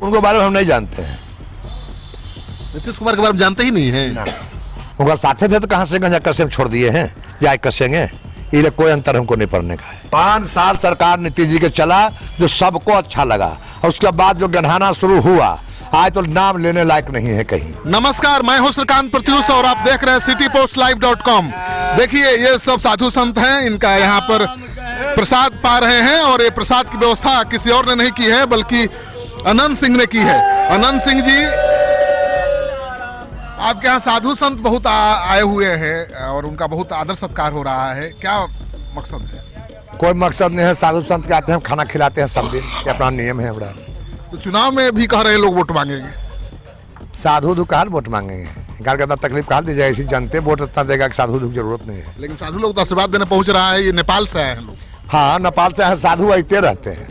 उनको बारे में हम नहीं जानते हैं। नीतीश कुमार के बारे में जानते ही नहीं है। उनका साथे थे तो कहाँ से गंजा कसे में छोड़ दिए हैं, या कसेंगे, ये कोई अंतर हमको नहीं पड़ने का है। 5 साल सरकार नीतीश जी के चला जो सबको अच्छा लगा, और उसके बाद जो गढ़ाना शुरू हुआ आज तो नाम लेने लायक नहीं है कहीं। नमस्कार, मैं हूं श्रीकांत प्रत्युष और आप देख रहे हैं citypostlive.com। देखिए ये सब साधु संत हैं, इनका यहाँ पर प्रसाद पा रहे हैं और ये प्रसाद की व्यवस्था किसी और ने नहीं की है बल्कि अनंत सिंह ने की है। अनंत सिंह जी, आपके यहाँ साधु संत बहुत आए हुए हैं और उनका बहुत आदर सत्कार हो रहा है, क्या मकसद है? कोई मकसद नहीं है, साधु संत के आते हैं, खाना खिलाते हैं सब दिन, ये अपना नियम है हमारा। तो चुनाव में भी कह रहे हैं लोग वोट मांगेंगे, साधु दुख कहाँ वोट मांगेंगे, इनकार का तकलीफ कहाँ दी जाए, ऐसी जनते वोट इतना देगा कि साधु दुख जरूरत नहीं है। लेकिन साधु लोग तो आशीर्वाद देने पहुंच रहा है, ये नेपाल से आए हैं लोग। हाँ, नेपाल से साधु आते रहते हैं,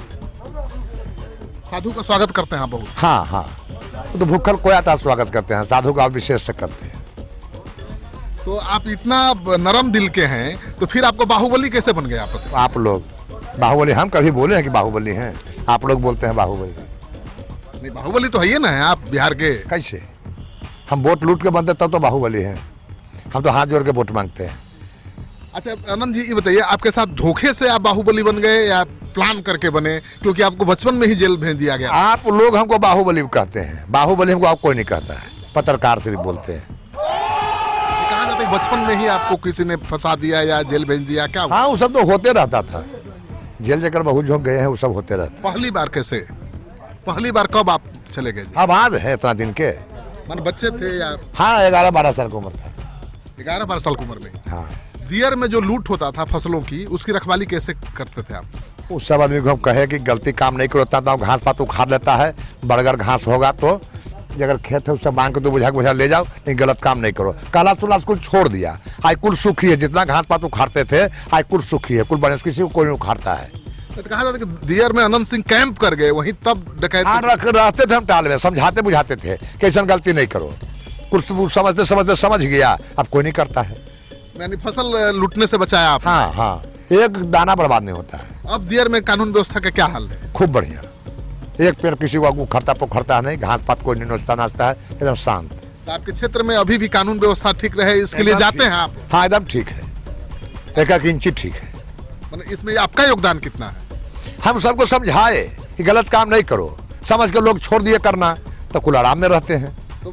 साधु का स्वागत करते हैं बहुत। हाँ हाँ, तो भूखल कोई आता स्वागत करते हैं, साधु का विशेष से करते हैं। तो आप इतना नरम दिल के हैं तो फिर आपको बाहुबली कैसे बन गए आप लोग? बाहुबली हम कभी बोले हैं कि बाहुबली हैं? आप लोग बोलते हैं बाहुबली। नहीं, बाहुबली तो है ही ना, है आप बिहार के। कैसे हम वोट लूट के बनते तब तो बाहुबली हैं, हम तो हाथ जोड़ के वोट मांगते हैं। अच्छा आनंद जी, ये बताइए आपके साथ धोखे से आप बाहुबली बन गए या प्लान करके बने, क्योंकि आपको बचपन में ही जेल भेज दिया गया? आप लोग हमको बाहुबली कहते हैं, बाहुबली हमको आप कोई नहीं कहता है, पत्रकार सिर्फ बोलते हैं। कहा जाता है बचपन में ही आपको किसी ने फंसा दिया या जेल भेज दिया, क्या? हाँ, वो सब तो होते रहता था, जेल जाकर बहुत झोंक गए हैं, वो सब होते रहता। पहली बार कैसे, पहली बार कब आप चले गए? अब आज है इतना दिन के, मान बच्चे थे या? हाँ, 11-12 साल की उम्र था। 11-12 साल की उम्र में? हाँ। दियर में जो लूट होता था फसलों की, उसकी रखवाली कैसे करते थे आप? उस सब आदमी को हम कहे कि गलती काम नहीं करता था, घास पात उखाड़ लेता है, बड़गर घास होगा तो अगर खेत है उससे मांग के तो बुझा ले जाओ, नहीं गलत काम नहीं करो। काला सुला कुल छोड़ दिया, आज कुल सुखी है, जितना घास पात उखाड़ते थे आज कुल सुखी है, कुल बने, किसी को कोई नहीं उखाड़ता है। तो कहा जाता है कि दियर में अनंत सिंह कैंप कर गए, वहीं तब डकैती रहते थे हम टाल में, समझाते बुझाते थे कि ऐसा गलती नहीं करो, कुछ समझते समझते समझ गया, अब कोई नहीं करता है। यानी फसल लूटने से बचाया आप? हाँ हाँ, एक दाना बर्बाद नहीं होता है। अब दियर में कानून व्यवस्था का क्या हाल है? खूब बढ़िया, एक पेड़ किसी को उखड़ता पोखरता नहीं, घास पात कोई नहीं नोचता नाचता है, एकदम शांत। तो आपके क्षेत्र में अभी भी कानून व्यवस्था ठीक रहे, इसके लिए जाते हैं आप? हाँ, एकदम ठीक है, एक इंची ठीक है। मतलब इसमें आपका योगदान कितना है? हम सबको समझाए कि गलत काम नहीं करो, समझ के लोग छोड़ दिए करना तो कुल आराम में रहते हैं। तो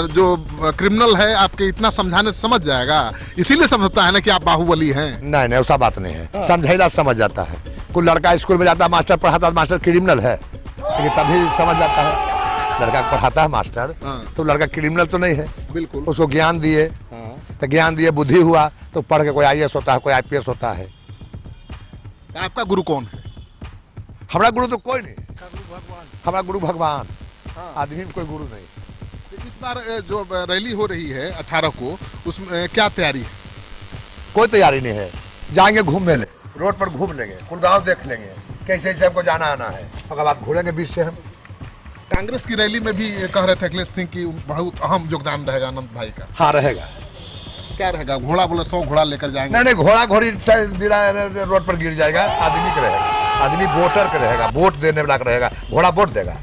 जो क्रिमिनल है आपके इतना समझाने से समझ जाएगा, इसीलिए समझता है ना कि आप बाहुबली हैं? नहीं नहीं, ऐसा बात नहीं है, समझेगा समझ जाता है। कोई लड़का स्कूल में जाता है, मास्टर पढ़ाता है, मास्टर क्रिमिनल है, लेकिन तभी समझ जाता है। लड़का पढ़ाता है मास्टर, तो लड़का क्रिमिनल तो नहीं है, बिल्कुल। उसको ज्ञान दिए, तो ज्ञान दिए, बुद्धि हुआ तो पढ़ के कोई IAS होता है, कोई IPS होता है। आपका गुरु कौन है? हमारा गुरु तो कोई नहीं, हमारा गुरु भगवान, आदमी में कोई गुरु नहीं। इस बार जो रैली हो रही है 18 को, उसमें क्या तैयारी है? कोई तैयारी नहीं है, जाएंगे घूमने, रोड पर घूम लेंगे, कुल गाँव देख लेंगे, कैसे कैसे हमको जाना आना है, उसके बाद घूमेंगे बीच से हम। कांग्रेस की रैली में भी कह रहे थे अखिलेश सिंह की बहुत अहम योगदान रहेगा अनंत भाई का। हाँ, रहेगा। क्या रहेगा? घोड़ा बोले 100 घोड़ा लेकर जाएंगे? नहीं, घोड़ा घोड़ी रोड पर गिर जाएगा, आदमी का रहेगा, आदमी वोटर का रहेगा, वोट देने वाला का रहेगा, घोड़ा वोट देगा।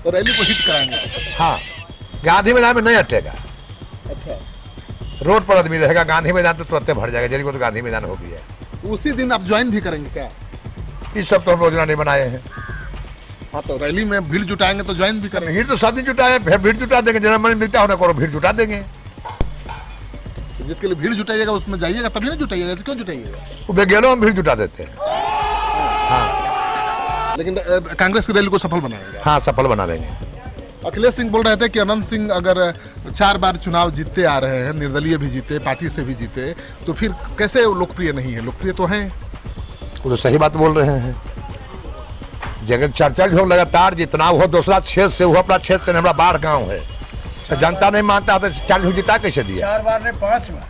तो रैली को हिट कराएंगे? हाँ, गांधी मैदान में नहीं हटेगा। अच्छा, रोड पर आदमी रहेगा, गांधी मैदान तो तुरंत भर जाएगा, जल्दी को तो गांधी मैदान हो गया है। उसी दिन आप ज्वाइन भी करेंगे क्या? ये सब तो हम योजना नहीं बनाए हैं। हाँ, तो रैली में भीड़ जुटाएंगे तो ज्वाइन भी करेंगे? भीड़ तो सब दिन जुटाए, फिर भीड़ जुटा देंगे, जितना मन मिलता है करो, भीड़ जुटा देंगे। जिसके लिए भीड़ जुटाइएगा उसमें जाइएगा, तभी ना जुटाइएगा, ऐसे क्यों जुटाइएगा? वो बेगेलों में भीड़ जुटा देते हैं। हाँ, लेकिन कांग्रेस की रैली को सफल बनाएंगे? हाँ, सफल बना देंगे। अखिलेश सिंह बोल रहे थे कि अनंत सिंह अगर 4 बार चुनाव जीतते आ रहे हैं, निर्दलीय भी जीते, पार्टी से भी जीते, तो फिर कैसे लोकप्रिय नहीं है? लोकप्रिय तो हैं। वो तो सही बात बोल रहे हैं, जगह चर्चा हो लगातार जितना हो, दूसरा क्षेत्र से हो, अपना क्षेत्र से हमारा बाढ़ गाँव है, तो जनता नहीं मानता तो 40 जीता कैसे दिया? 4 बार ने 5 बार,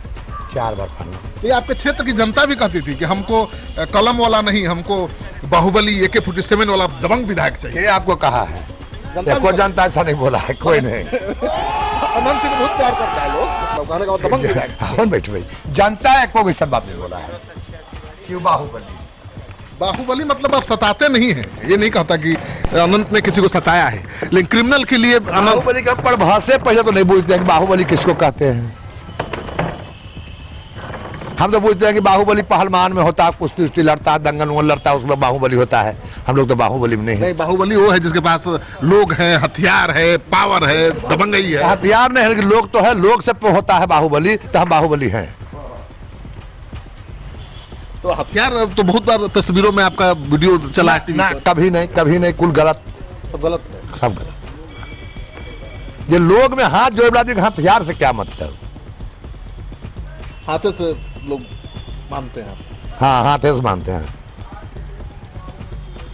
4 बार पाना। ये आपके क्षेत्र की जनता भी कहती थी कि हमको कलम वाला नहीं, हमको बाहुबली AK-47 वाला दबंग विधायक चाहिए। ये आपको कहा है? कोई जनता ऐसा नहीं बोला है, कोई नहीं। अनंत सिंह बहुत प्यार करता है लोग, कहने का दबंग विधायक। बैठ भाई, जनता एक को भी सब बात नहीं बोला है। क्यों बाहुबली? बाहुबली मतलब आप सताते नहीं हैं, ये नहीं कहता कि अनंत ने किसी को सताया है, लेकिन क्रिमिनल के लिए अनंत बाहुबली का परिभाषा पहले तो नहीं पूछते हैं कि बाहुबली किसको कहते हैं। हम तो पूछते हैं कि बाहुबली पहलवान में होता है, कुश्ती उश्ती लड़ता है, दंगल वंगल लड़ता है, उसमें बाहुबली होता है। हम लोग तो बाहुबली में नहीं है। नहीं, बाहुबली वो है जिसके पास लोग हैं, हथियार है, पावर है, दबंगई है। हथियार नहीं है लेकिन लोग तो है, लोग से होता है बाहुबली, तो हम बाहुबली हैं। तो हथियार तो बहुत बार तस्वीरों में आपका वीडियो चला है टीवी ना, पर। कभी नहीं, कुल गलत, सब गलत है। सब गलत। ये लोग में हाथ जोड़ आदमी के हथियार से क्या मतलब? हाथे से लोग मानते हैं। हाँ, हाथे से मानते हैं।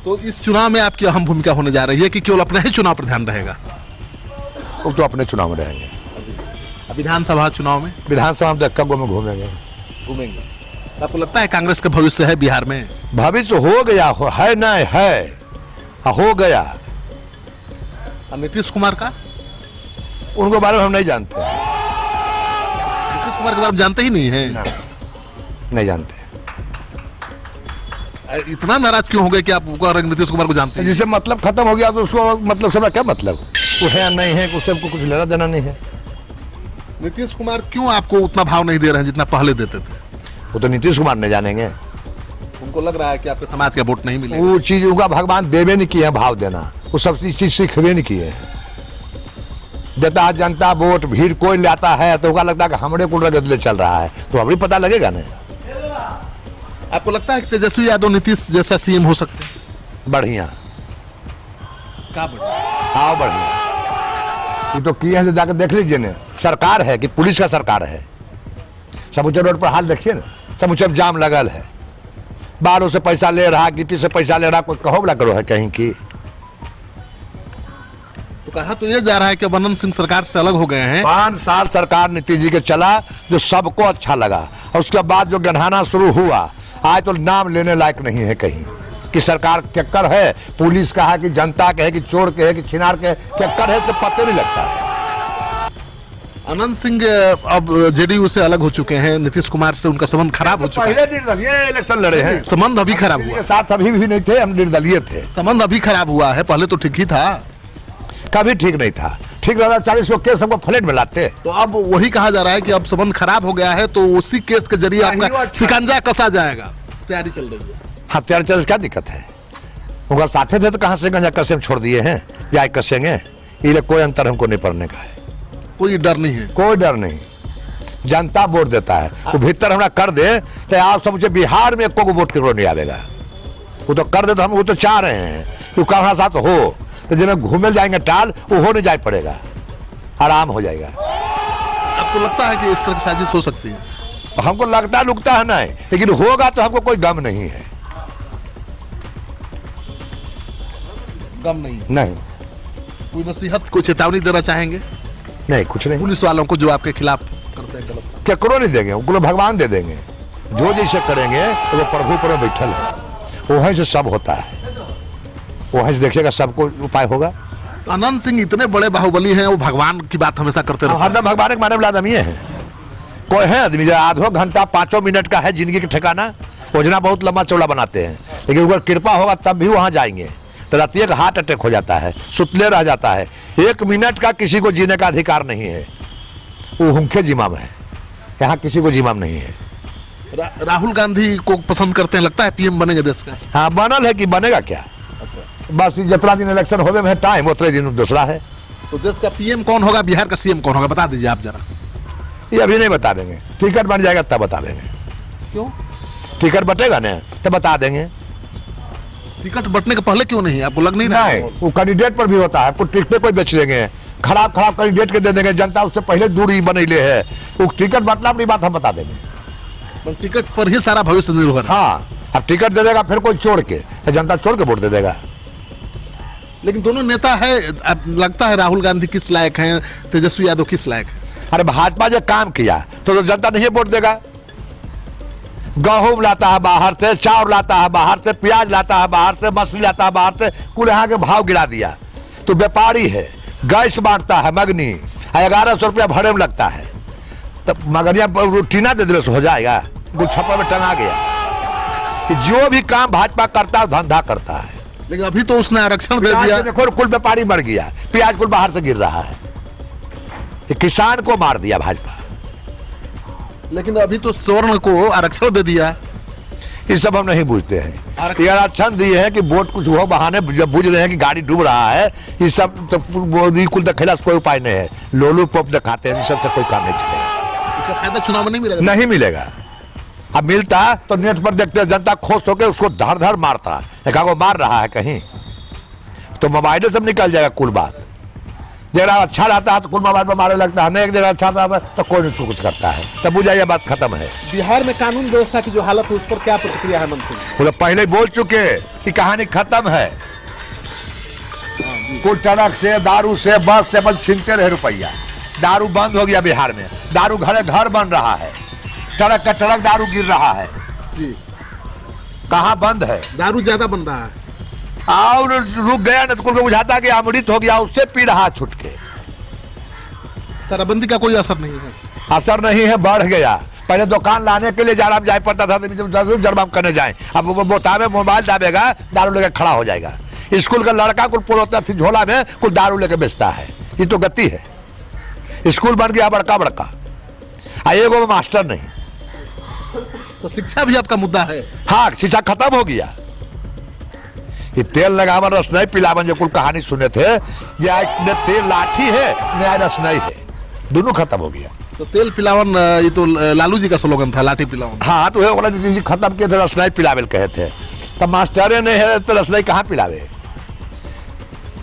तो इस चुनाव में आपकी अहम भूमिका होने जा रही है कि केवल अपने ही चुनाव पर ध्यान रहेगा? वो तो अपने चुनाव में रहेंगे। विधानसभा चुनाव में विधानसभा में कब्बों में घूमेंगे। आपको लगता है कांग्रेस का भविष्य है बिहार में? भविष्य हो गया, है नहीं है, हो गया। नीतीश कुमार का? उनको बारे में हम नहीं जानते। नीतीश कुमार के बारे में जानते ही नहीं है? नहीं जानते। इतना नाराज क्यों हो गए कि आप नीतीश कुमार को जानते हैं? जिससे मतलब खत्म हो गया तो उसको मतलब से क्या मतलब? वो है या नहीं है, उससे हमको कुछ लेना देना नहीं है। नीतीश कुमार क्यों आपको उतना भाव नहीं दे रहे हैं जितना पहले देते थे? वो तो नीतीश कुमार नहीं जानेंगे। उनको लग रहा है कि आपके समाज का वोट नहीं मिलेगा। वो चीज उनका भगवान देवे नहीं किए हैं, भाव देना। वो सब चीज सीखवे नहीं किए हैं। देता है जनता वोट, भीड़ कोई लाता है तो उनका लगता है कि हमारे को रगदले चल रहा है, तो अभी पता लगेगा ना। आपको लगता है कि तेजस्वी यादव नीतीश जैसा सीएम हो सकते हैं? बढ़िया, क्या बढ़िया? हाँ बढ़िया। ये तो किए हैं, जाकर देख लीजिए ना। सरकार है कि पुलिस का सरकार है। समूचे रोड पर हाल देखिए ना, समूचे जाम लगल है। बालों से पैसा ले रहा, गिट्टी से पैसा ले रहा, कोई कहो बला करो है कहीं की। तो कहा तो ये जा रहा है कि अनंत सिंह सरकार से अलग हो गए हैं। 5 साल सरकार नीतीश जी के चला, जो सबको अच्छा लगा, और उसके बाद जो गढ़ाना शुरू हुआ, आज तो नाम लेने लायक नहीं है कहीं कि सरकार केकर है, पुलिस का है कि जनता के है कि चोर के है कि छिनार के केकर है, से पता नहीं लगता है। अनंत सिंह अब जेडीयू से अलग हो चुके हैं, नीतीश कुमार से उनका संबंध खराब हो चुका है। पहले निर्दलीय इलेक्शन लड़े हैं, संबंध अभी खराब हुआ। साथ अभी भी नहीं थे, हम निर्दलीय थे। संबंध अभी खराब हुआ है, पहले तो ठीक ही था। कभी ठीक नहीं था। ठीक रहा 40 को केस हमको फ्लैट में लाते। तो अब वही कहा जा रहा है कि अब संबंध खराब हो गया है, तो उसी केस के जरिए आपका शिकंजा कसा जाएगा। तैयारी चल रही है। हथियार चल, क्या दिक्कत है? उनका साथे थे तो कहाँ से गंजा कसे में छोड़ दिए हैं या कसेंगे? ये कोई अंतर हमको नहीं पड़ने का है। कोई डर नहीं है? कोई डर नहीं। जनता वोट देता है, वो भीतर हमरा कर दे तो आप समझे बिहार में एको को वोट केकरो नहीं आवेगा। वो तो कर दे तो हम वो तो चाह रहे हैं कि हमारा साथ हो, तो जब घूमे जाएंगे टाल, वो हो नहीं जाए पड़ेगा, आराम हो जाएगा। आपको लगता है कि इस तरह की साजिश हो सकती है? हमको लगता लुकता है नहीं, लेकिन होगा तो हमको कोई गम नहीं है। गम नहीं? नहीं। कोई नसीहत, कोई चेतावनी देना चाहेंगे? नहीं, कुछ नहीं। पुलिस वालों को जो आपके खिलाफ करते हैं गलत, केकरो नहीं देंगे, उनको भगवान दे देंगे। जो जैसे करेंगे तो वो प्रभु पर बैठल है, वहीं से सब होता है, वहीं से देखिएगा सबको उपाय होगा। अनंत सिंह इतने बड़े बाहुबली हैं, वो भगवान की बात हमेशा करते रहते हैं। हरदम भगवान के माने वाला आदमी है। कोई है आदमी जो आधो घंटा 5 मिनट का है जिंदगी का ठिकाना, योजना बहुत लंबा चौड़ा बनाते हैं, लेकिन अगर कृपा होगा तब भी वहां जाएंगे तो रात एक हार्ट अटैक हो जाता है, सुतले रह जाता है। 1 मिनट का किसी को जीने का अधिकार नहीं है। वो उनके जिम्मा है, यहाँ किसी को जिम्मा नहीं है। राहुल गांधी को पसंद करते हैं, लगता है पीएम बनेंगे देश का? हाँ, बनल है कि बनेगा क्या? बस जितना दिन इलेक्शन होने में टाइम, उतने दिन दूसरा है। तो देश का पीएम कौन होगा, बिहार का सीएम कौन होगा, बता दीजिए आप जरा। ये अभी नहीं बता देंगे, टिकट बन जाएगा तब बता देंगे। क्यों? टिकट बटेगा ना तब बता देंगे। टिकट बटने के पहले क्यों नहीं? आपको लग नहीं रहा? नहीं, वो कैंडिडेट पर भी होता है। कुछ टिकटें कोई बेच देंगे, खराब कैंडिडेट के दे देंगे, जनता उससे पहले दूरी बनैले है, वो टिकट बटला अपनी बात हम बता देंगे। टिकट पर ही सारा भविष्य निर्भर। हाँ, अब टिकट दे देगा फिर कोई छोड़ के, तो जनता छोड़ के वोट दे देगा। लेकिन दोनों नेता है, अब लगता है राहुल गांधी किस लायक हैं, तेजस्वी यादव किस लायक है? अरे भाजपा जो काम किया तो जनता नहीं वोट देगा। गेहूं लाता है बाहर से, चावल लाता है बाहर से, प्याज लाता है बाहर से, मछली लाता है बाहर से, कुल यहाँ के भाव गिरा दिया। तो व्यापारी है, गैस बांटता है मगनी, 1100 रुपया भरे में लगता है, तब मगनिया टीना दे दे हो जाएगा, कुछ छप्पर में टंगा गया। कि जो भी काम भाजपा करता है धंधा करता है। लेकिन अभी तो उसने आरक्षण दे दिया। देखो कुल व्यापारी मर गया, प्याज कुल बाहर से गिर रहा है, ये किसान को मार दिया भाजपा। लेकिन अभी तो स्वर्ण को आरक्षण दे दिया। ये सब हम नहीं बुझते हैं। ये आरक्षण दिए है कि वोट कुछ हो बहाने, जब बुझ रहे हैं कि गाड़ी डूब रहा है, ये सब तो मोदी कुल दिखेला कोई उपाय नहीं है। लोलू पोप दिखाते हैं, सबसे कोई काम नहीं चलेगा। इसका फायदा चुनाव में नहीं मिलेगा। नहीं मिलेगा। अब मिलता तो नेट पर देखते हैं जनता खुश होकर उसको धर धर मारता, एक आगो मार रहा है कहीं तो मोबाइल सब निकल जाएगा कुल बात। जगह अच्छा रहता है तो कुल मोबाइल पर मारने लगता है, नहीं एक जगह अच्छा रहता है तो कोई नहीं कुछ करता है, तब बुझाइए बात खत्म है। बिहार में कानून व्यवस्था की जो हालत है उस पर क्या प्रतिक्रिया है मन सिंह? वो लोग पहले बोल चुके कि कहानी खत्म है। कुल ट्रक से, दारू से, बस से बस छीनते रहे रुपया। दारू बंद हो गया बिहार में, दारू घरे घर बन रहा है, ट्रक का ट्रक दारू गिर रहा है जी। कहाँ बंद है? दारू ज्यादा बन रहा है और रुक गया न तो बुझाता कि अमृत हो गया, उससे पी रहा छुट के। शराबबंदी का कोई असर नहीं है। असर नहीं है, बढ़ गया। पहले दुकान लाने के लिए जराब जाए पड़ता था, जरूर जरबाम करने जाए। अब वो बोतामे मोबाइल दाबेगा, दारू लेकर खड़ा हो जाएगा। स्कूल का लड़का कुल पुरोता झोला में कुल दारू लेकर बेचता है। ये तो गति है। स्कूल बन गया बड़का बड़का, एगो मास्टर नहीं। तो शिक्षा भी आपका मुद्दा है। हाँ, शिक्षा खत्म हो गया। ये तेल लगावन रस नहीं पिलावन, जो कुल कहानी सुने थे, ये तेल लाठी है न रस नहीं है, दोनों खत्म हो गया। तो तेल पिलावन ये तो लालू जी का स्लोगन था, लाठी पिलावन। हाँ, तो खत्म किए थे, रसनाई पिलावे कहे थे। तब मास्टरे नहीं है तो रसनाई कहाँ पिलावे?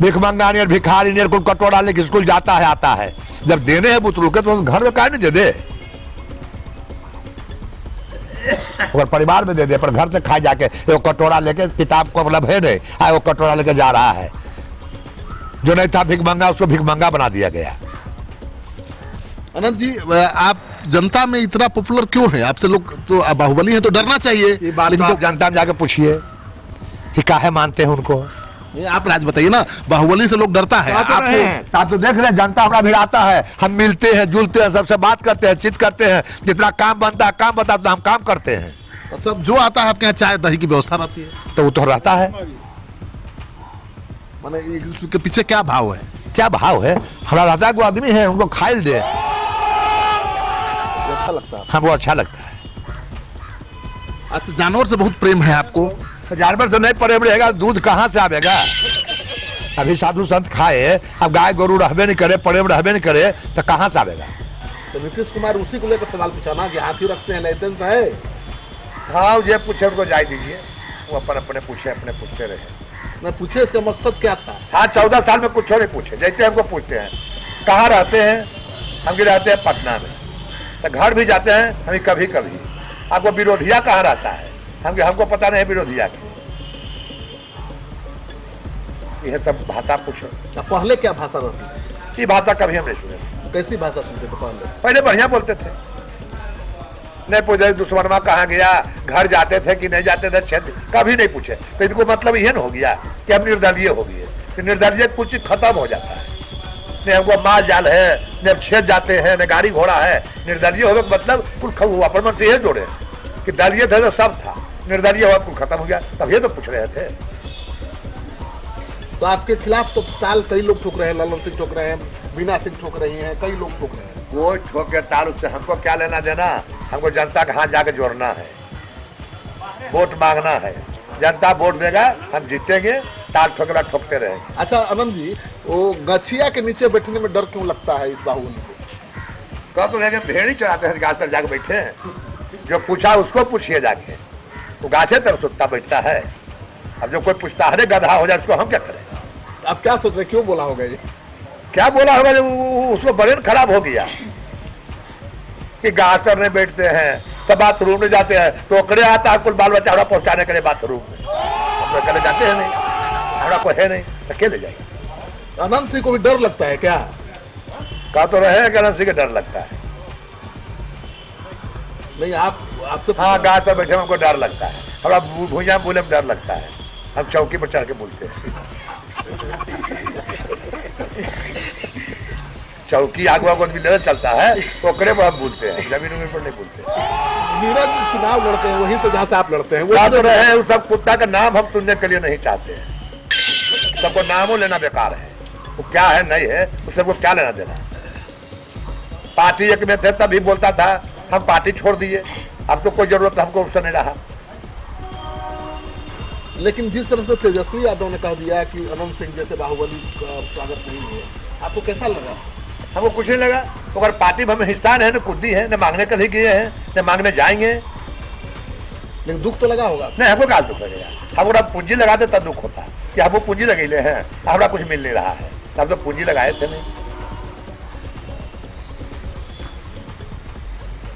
भिख मंगा नहीं, भिखारी नहीं, कुल कटोरा लेके स्कूल जाता है आता है। जब देने हैं बुतरू के तो घर में काहे नहीं दे दे? अगर परिवार में दे दे, पर घर से खाए जाके वो कटोरा लेके, किताब को मतलब है नहीं, वो कटोरा लेके जा रहा है। जो नहीं था भिख मंगा, उसको भिख मंगा बना दिया गया। अनंत जी, आप जनता में इतना पॉपुलर क्यों है? आपसे लोग तो बाहुबली है तो डरना चाहिए। ये बात तो आप जनता में जाके पूछिए कि काहे मानते हैं उनको। ये आप राज बताइए ना, बाहुबली से लोग डरता है। आपको आप तो देख रहे हैं, जनता हमारा भी आता है, हम मिलते हैं, जुलते हैं, सबसे बात करते हैं, चित करते हैं। जितना काम बनता है, काम बताते हम काम करते हैं। और सब जो आता है आपके यहाँ चाय दही की व्यवस्था रहती है, तो वो तो रहता है। माने इसके पीछे क्या भाव है? क्या भाव है? हमारा रहता है, कोई आदमी है उनको खाइल दे, अच्छा लगता है। हमको अच्छा लगता है। अच्छा, जानवर से बहुत प्रेम है आपको? जानवर तो नहीं प्रेम रहेगा, दूध कहाँ से आवेगा? अभी साधु संत खाए, अब गाय गोरू रहबे नहीं करे, प्रेम रहबे नहीं करे, तो कहाँ से आवेगा? तो नीतीश कुमार उसी को लेकर सवाल पूछा कि हाथी रखते हैं, लाइसेंस है? हाँ, ये पूछे उनको जाए दीजिए, वो अपन अपने पूछे, अपने पूछते रहे। मैं पूछे इसका मकसद क्या था? हाँ, 14 साल में कुछ नहीं पूछे, जैसे हमको पूछते हैं कहाँ रहते हैं, हम भी रहते हैं पटना में, तो घर भी जाते हैं हमें कभी कभी। आपको विरोधिया कहाँ रहता है, हमको पता नहीं है विरोधिया की। यह सब भाषा पूछो। पहले क्या भाषा रहती थी? ये भाषा कभी हम नहीं सुने। कैसी भाषा सुनते थे पहले? पहले बढ़िया बोलते थे, नहीं पूछे दुश्मनमा कहाँ गया, घर जाते थे कि नहीं जाते थे, क्षेत्र कभी नहीं पूछे। तो इनको मतलब यह न हो गया कि हम निर्दलीय हो गए, तो निर्दलीय कुछ चीज खत्म हो जाता है। नहीं हमको माल जाल है, न अब छेद जाते हैं, न गाड़ी घोड़ा है। निर्दलीय होने का मतलब कुल हुआ पर मन से यह जोड़े कि दलीय थे तो सब था, निर्दलीय हुआ कुल खत्म हो गया, तब ये तो पूछ रहे थे। तो आपके खिलाफ तो ताल कई लोग ठोक रहे हैं, ललन सिंह ठोक रहे हैं, बीना सिंह ठोक रही हैं, कई लोग ठोक रहे हैं। वो ठोक के ताल, उससे हमको क्या लेना देना? हमको जनता का हाथ जाके जोड़ना है, वोट मांगना है। जनता वोट देगा, हम जीतेंगे, ताल ठोकना ठोकते रहेंगे। अच्छा अनंत जी, वो गछिया के नीचे बैठने में डर क्यों लगता है इस बाहुबली को? कह तो रहेंगे भेड़ ही चढ़ाते हैं, गाछ तर जाके बैठे हैं। जो पूछा उसको पूछिए जाके, वो गाछे तर सुत्ता बैठता है। अब जो कोई पूछता है गधा हो जाए, उसको हम क्या करें? आप क्या सोच रहे, क्यों बोला होगा ये? क्या बोला होगा? जो उसको ब्रेन खराब हो गया कि गाछ तर नहीं बैठते हैं, तो बाथरूम में जाते हैं, तो ओकरे आता है कुल बाल बच्चा हमरा पहुंचाने के लिए बाथरूम में। हम तो कले जाते हैं नहीं, हमरा को है नहीं, तो क्या ले जाएगा? अनंत सिंह को भी डर लगता है क्या? कहा तो रहे कि अनंत सिंह का डर लगता है। नहीं, आपसे हाँ, गाछ पर बैठे हमको डर लगता है, हमरा भूजा बोले में डर लगता है। हम चौकी पर चढ़ के बोलते हैं। चौकी आगू आगू भी लेवल चलता है, ओकरे पर हम बोलते हैं, जमीन पर नहीं बोलते। नीरज चुनाव लड़ते हैं वहीं से जहाँ से आप लड़ते हैं वो तो रहे उस सब कुत्ता का नाम हम सुनने के लिए नहीं चाहते हैं। सबको नामों लेना बेकार है, वो क्या है नहीं है उससे वो क्या लेना देना। पार्टी एक में थे तभी बोलता था हम पार्टी छोड़ दिए, अब तो कोई जरूरत हमको उससे नहीं रहा। लेकिन जिस तरह से तेजस्वी यादव ने कह दिया कि अनंत सिंह जैसे बाहुबली का स्वागत नहीं है, आपको कैसा लगा? हमको कुछ नहीं लगा, तो अगर पार्टी में हमें हिस्सा है न कुद्दी है न मांगने कल ही किए हैं न मांगने जाएंगे। लेकिन दुख तो लगा होगा। नहीं हमको क्या दुख लगेगा, हम अगर पूंजी लगाते तब दुख होता कि हमको पूंजी लगेले हैं हमारा कुछ मिल नहीं रहा है, हम तो पूंजी लगाए थे नहीं।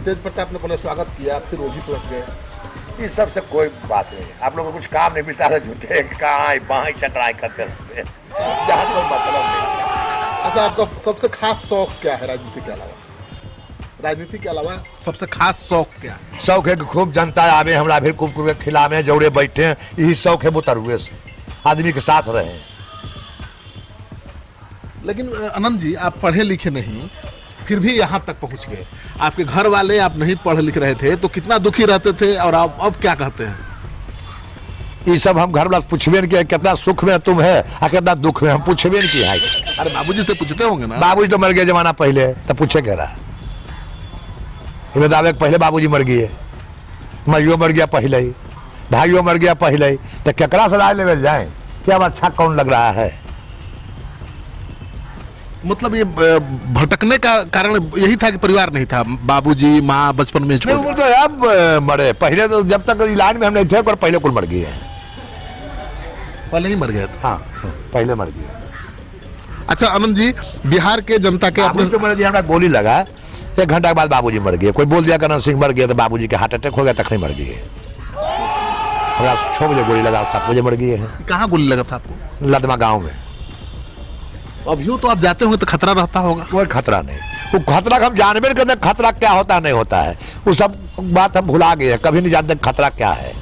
तेज प्रताप ने पहले स्वागत किया फिर वो भी पलट गए। इस सब से कोई बात नहीं, आप लोगों को कुछ काम नहीं मिलता है, झूठे कहाँ बाहें चकराई करते रहते हैं, जहाँ कोई मतलब नहीं। अच्छा, आपका सबसे खास शौक क्या है राजनीति के अलावा? राजनीति के अलावा सबसे खास शौक क्या है? शौक है कि खूब जनता आवे हमरा भी खूब खिलावे जौड़े बैठे, यही शौक है बुतरुए से आदमी के साथ रहे। लेकिन अनंत जी आप पढ़े लिखे नहीं फिर भी यहाँ तक पहुँच गए। आपके घर वाले आप नहीं पढ़ लिख रहे थे तो कितना दुखी रहते थे और आप अब क्या कहते हैं? ये सब हम घर वाला पूछबे नहीं किया कितना सुख में तुम है और कितना दुख में हम पूछबे नहीं किया है। अरे बाबूजी से पूछते होंगे ना। बाबूजी तो मर गए जमाना पहले, तब पूछे कह रहा इन्हें दावे पहले बाबूजी मर गए, माइयो मर गया पहले ही, भाइयों मर गया पहले ही, तो केकरा से राय लेवल जाए कि अब अच्छा कौन लग रहा है। मतलब ये भटकने का कारण यही था कि परिवार नहीं था, बाबूजी माँ बचपन में छोड़ वो तो अब मरे, पहले तो जब तक इलाज में हम नहीं थे पर पहले कुल मर गए हैं। पहले ही मर गए थे। हाँ पहले मर गए। अच्छा अनंत जी, बिहार के जनता के अपने तो मर गया, हमारा गोली लगा 1 घंटा के बाद बाबूजी मर गए। कोई बोल दिया कि अनंत सिंह मर गए तो बाबूजी के हार्ट अटैक हो गया तक नहीं मर गए। हमारा 6 बजे गोली लगा 7 बजे मर गए हैं। कहाँ गोली लगा था आपको? लदमा गाँव में। अब यूँ तो आप जाते होंगे तो खतरा रहता होगा। कोई खतरा नहीं, वो खतरा हम जानबे नहीं करते खतरा क्या होता नहीं होता है, वो सब बात हम भुला गए, कभी नहीं जानते खतरा क्या है।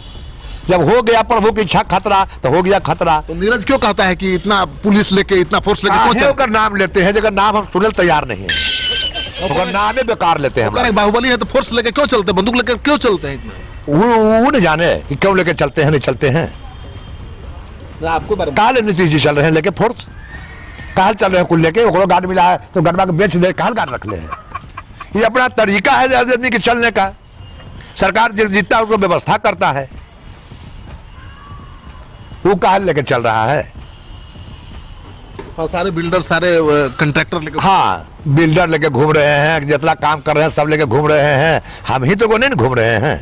जब हो गया प्रभु की इच्छा खतरा तो हो गया खतरा। तो नीरज क्यों कहता है कि इतना पुलिस लेके इतना फोर्स लेके क्यों चलते नाम लेते हैं जगह नाम हम सुनने तैयार नहीं है, नाम बेकार लेते हैं। बाहुबली है तो फोर्स लेके क्यों चलते, बंदूक लेके क्यों चलते हैं इतना? वो नहीं जाने कि क्यों लेके चलते हैं नहीं चलते हैं। आपको काले नीतीश जी चल रहे हैं लेके फोर्स, काल चल रहे हैं कुल लेके, गार्ड मिला है तो गड़बा के बेच दे, काल गार्ड रख ले हैं। ये अपना तरीका है आदमी के चलने का, सरकार जितना उसको व्यवस्था करता है वो काल लेके चल रहा है। हाँ, सारे बिल्डर सारे कंट्रैक्टर लेके, हाँ बिल्डर लेके घूम रहे हैं, जितना काम कर रहे हैं सब लेके घूम रहे हैं, हम ही तो को नहीं घूम रहे हैं।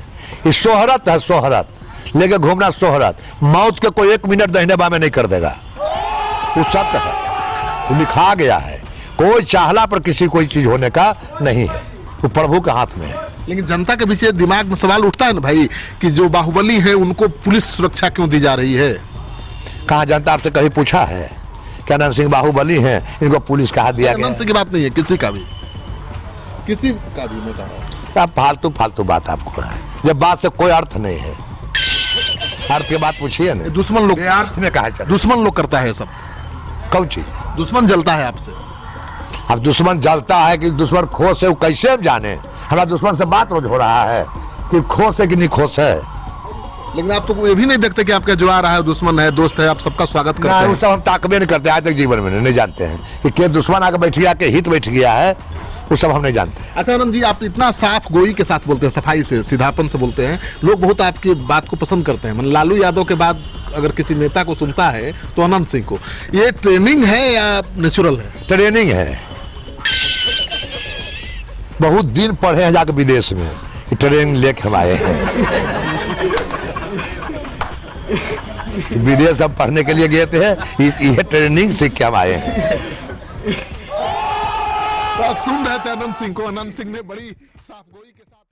ये शोहरत है, शोहरत लेके घूमना शोहरत। मौत के कोई 1 मिनट दहिने बामे नहीं कर देगा, वो सत्य है, लिखा गया है। कोई चाहला पर किसी कोई चीज होने का नहीं है, वो प्रभु के हाथ में है। लेकिन जनता के पीछे दिमाग में सवाल उठता है ना भाई कि जो बाहुबली है उनको पुलिस सुरक्षा क्यों दी जा रही है? कहाँ जनता आपसे कभी पूछा है कि अनंत सिंह बाहुबली हैं इनको पुलिस कहा दिया गया? अनंत सिंह की बात नहीं है, किसी का भी मैं कह रहा हूँ। फालतू बात आपको है, जब बात से कोई अर्थ नहीं है। अर्थ की बात पूछिए ना, दुश्मन लोग अर्थ में कहा चल, दुश्मन लोग करता है सब। कौन चीज? दुश्मन जलता है आपसे। अब दुश्मन जलता है कि दुश्मन खोश है वो कैसे हम जाने? हमारा दुश्मन से बात रोज हो रहा है कि खोश है कि नहीं खोश है। लेकिन आप तो ये भी नहीं देखते कि आपका जो आ रहा है दुश्मन है दोस्त है, आप सबका स्वागत करते हैं। वो सब हम ताकबे नहीं करते, आज तक जीवन में नहीं जानते हैं कि के दुश्मन आके बैठ गया, के हित बैठ गया है, वो सब हम नहीं जानते। अच्छा आनंद जी, आप इतना साफ गोई के साथ बोलते हैं, सफाई से सीधापन से बोलते हैं, लोग बहुत आपकी बात को पसंद करते हैं। मतलब लालू यादव के बाद अगर किसी नेता को सुनता है तो अनंत सिंह को। ये ट्रेनिंग है या नेचुरल है? ट्रेनिंग है, बहुत दिन पढ़े हैं जाके विदेश में, ट्रेनिंग लेके हम आए हैं। विदेश हम पढ़ने के लिए गए थे, ये ट्रेनिंग सीख के हम आए हैं। तो आप सुन रहे थे अनंत सिंह को। अनंत सिंह ने बड़ी साफ गोई के साथ